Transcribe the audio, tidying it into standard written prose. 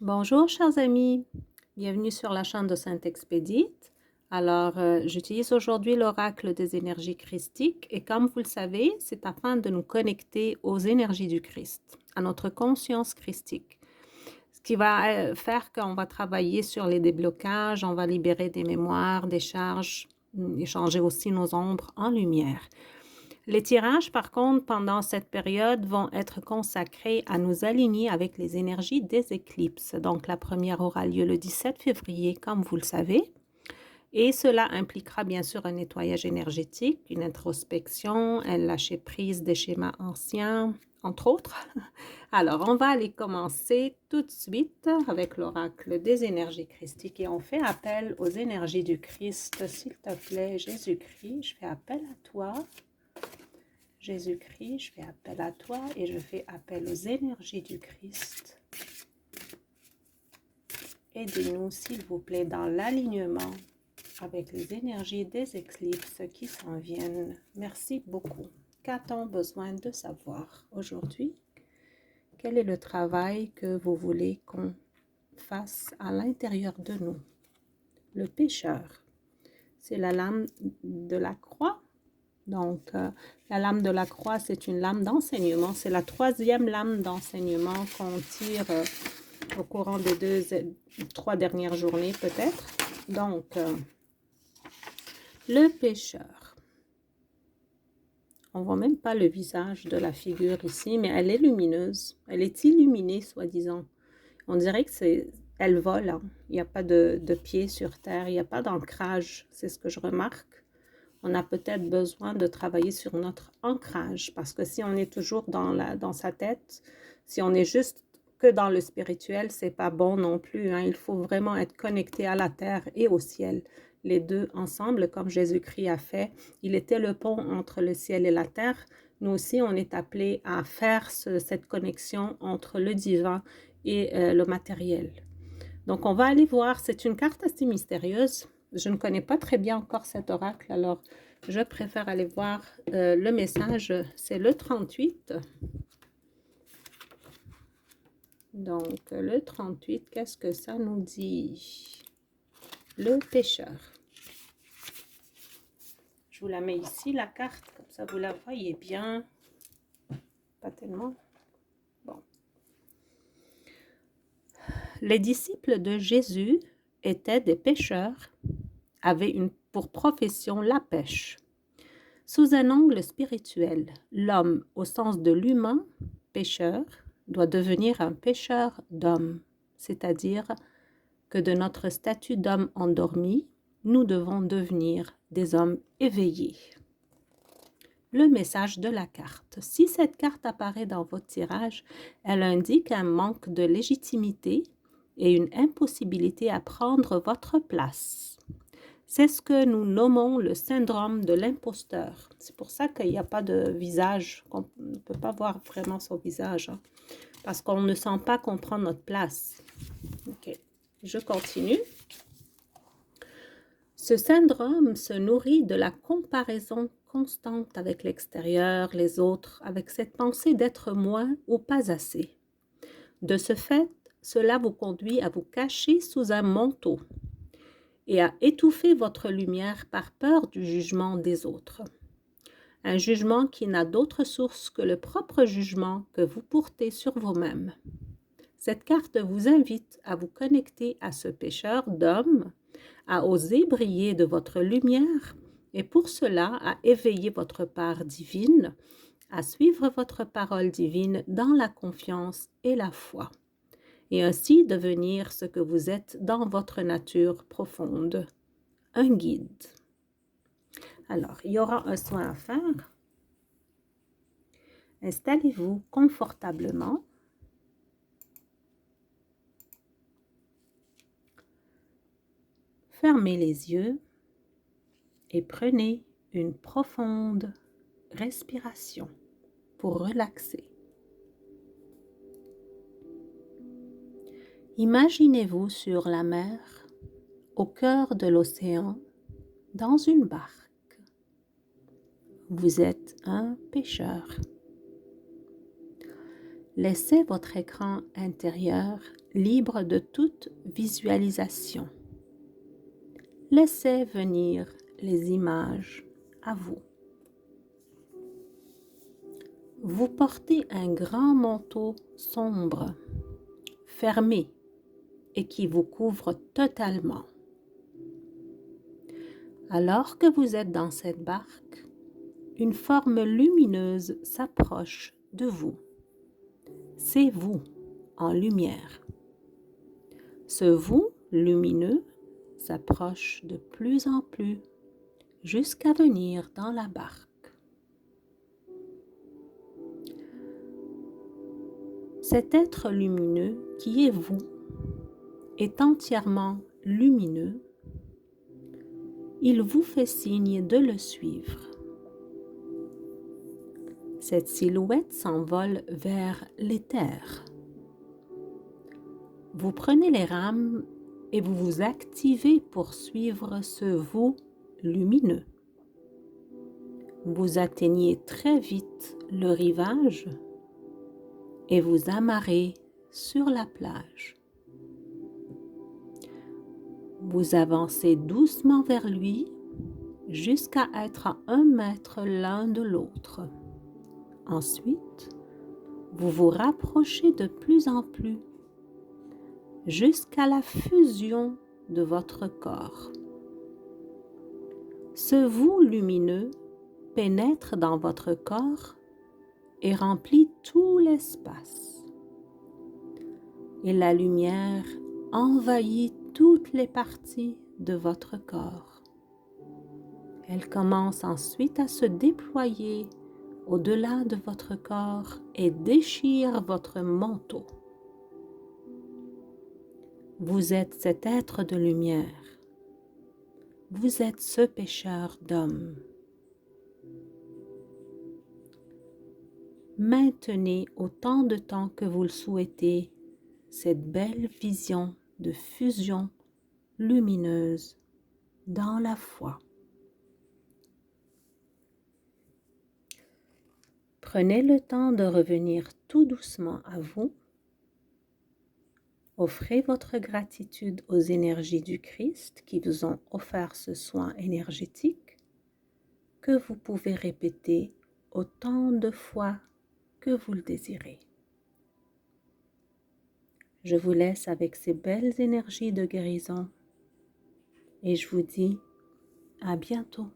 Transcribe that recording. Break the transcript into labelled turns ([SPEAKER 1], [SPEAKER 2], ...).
[SPEAKER 1] Bonjour chers amis, bienvenue sur la chaîne de Saint-Expédite. Alors, j'utilise aujourd'hui l'oracle des énergies christiques et comme vous le savez, c'est afin de nous connecter aux énergies du Christ, à notre conscience christique. Ce qui va faire qu'on va travailler sur les déblocages, on va libérer des mémoires, des charges, et changer aussi nos ombres en lumière. Les tirages, par contre, pendant cette période, vont être consacrés à nous aligner avec les énergies des éclipses. Donc, la première aura lieu le 17 février, comme vous le savez. Et cela impliquera bien sûr un nettoyage énergétique, une introspection, un lâcher-prise des schémas anciens, entre autres. Alors, on va aller commencer tout de suite avec l'oracle des énergies christiques et on fait appel aux énergies du Christ. S'il te plaît, Jésus-Christ, je fais appel à toi. Jésus-Christ, je fais appel à toi et je fais appel aux énergies du Christ. Aidez-nous, s'il vous plaît, dans l'alignement avec les énergies des éclipses qui s'en viennent. Merci beaucoup. Qu'a-t-on besoin de savoir aujourd'hui? Quel est le travail que vous voulez qu'on fasse à l'intérieur de nous? Le pécheur, c'est la lame de la croix. Donc, la lame de la croix, c'est une lame d'enseignement. C'est la troisième lame d'enseignement qu'on tire au courant des 3 dernières journées, peut-être. Donc, le pécheur. On ne voit même pas le visage de la figure ici, mais elle est lumineuse. Elle est illuminée, soi-disant. On dirait que elle vole. Hein. Il n'y a pas de pied sur terre. Il n'y a pas d'ancrage. C'est ce que je remarque. On a peut-être besoin de travailler sur notre ancrage parce que si on est toujours dans sa tête, si on est juste que dans le spirituel, c'est pas bon non plus. Hein. Il faut vraiment être connecté à la terre et au ciel. Les deux ensemble, comme Jésus-Christ a fait. Il était le pont entre le ciel et la terre. Nous aussi, on est appelés à faire cette connexion entre le divin et le matériel. Donc, on va aller voir. C'est une carte assez mystérieuse. Je ne connais pas très bien encore cet oracle, alors je préfère aller voir le message. C'est le 38. Donc, le 38, qu'est-ce que ça nous dit? Le pécheur. Je vous la mets ici, la carte, comme ça vous la voyez bien. Pas tellement. Bon. Les disciples de Jésus étaient des pêcheurs, avaient pour profession la pêche. Sous un angle spirituel, l'homme, au sens de l'humain, pécheur, doit devenir un pêcheur d'hommes, c'est-à-dire que de notre statut d'homme endormi, nous devons devenir des hommes éveillés. Le message de la carte. Si cette carte apparaît dans votre tirage, elle indique un manque de légitimité et une impossibilité à prendre votre place. C'est ce que nous nommons le syndrome de l'imposteur. C'est pour ça qu'il n'y a pas de visage, qu'on ne peut pas voir vraiment son visage, hein, parce qu'on ne sent pas qu'on prend notre place. Ok, je continue. Ce syndrome se nourrit de la comparaison constante avec l'extérieur, les autres, avec cette pensée d'être moins ou pas assez. De ce fait, cela vous conduit à vous cacher sous un manteau et à étouffer votre lumière par peur du jugement des autres. Un jugement qui n'a d'autre source que le propre jugement que vous portez sur vous-même. Cette carte vous invite à vous connecter à ce pécheur d'homme, à oser briller de votre lumière et pour cela à éveiller votre part divine, à suivre votre parole divine dans la confiance et la foi, et ainsi devenir ce que vous êtes dans votre nature profonde. Un guide. Alors, il y aura un soin à faire. Installez-vous confortablement. Fermez les yeux et prenez une profonde respiration pour relaxer. Imaginez-vous sur la mer, au cœur de l'océan, dans une barque. Vous êtes un pêcheur. Laissez votre écran intérieur libre de toute visualisation. Laissez venir les images à vous. Vous portez un grand manteau sombre, fermé et qui vous couvre totalement. Alors que vous êtes dans cette barque, une forme lumineuse s'approche de vous. C'est vous en lumière. Ce vous lumineux s'approche de plus en plus jusqu'à venir dans la barque. Cet être lumineux qui est vous est entièrement lumineux. Il vous fait signe de le suivre. Cette silhouette s'envole vers l'éther. Vous prenez les rames et vous vous activez pour suivre ce vous lumineux. Vous atteignez très vite le rivage et vous amarrez sur la plage. Vous avancez doucement vers lui jusqu'à être à 1 mètre l'un de l'autre. Ensuite, vous vous rapprochez de plus en plus jusqu'à la fusion de votre corps. Ce vous lumineux pénètre dans votre corps et remplit tout l'espace. Et la lumière envahit toutes les parties de votre corps. Elle commence ensuite à se déployer au-delà de votre corps et déchire votre manteau. Vous êtes cet être de lumière. Vous êtes ce pécheur d'hommes. Maintenez autant de temps que vous le souhaitez cette belle vision de fusion lumineuse dans la foi. Prenez le temps de revenir tout doucement à vous. Offrez votre gratitude aux énergies du Christ qui vous ont offert ce soin énergétique que vous pouvez répéter autant de fois que vous le désirez. Je vous laisse avec ces belles énergies de guérison et je vous dis à bientôt.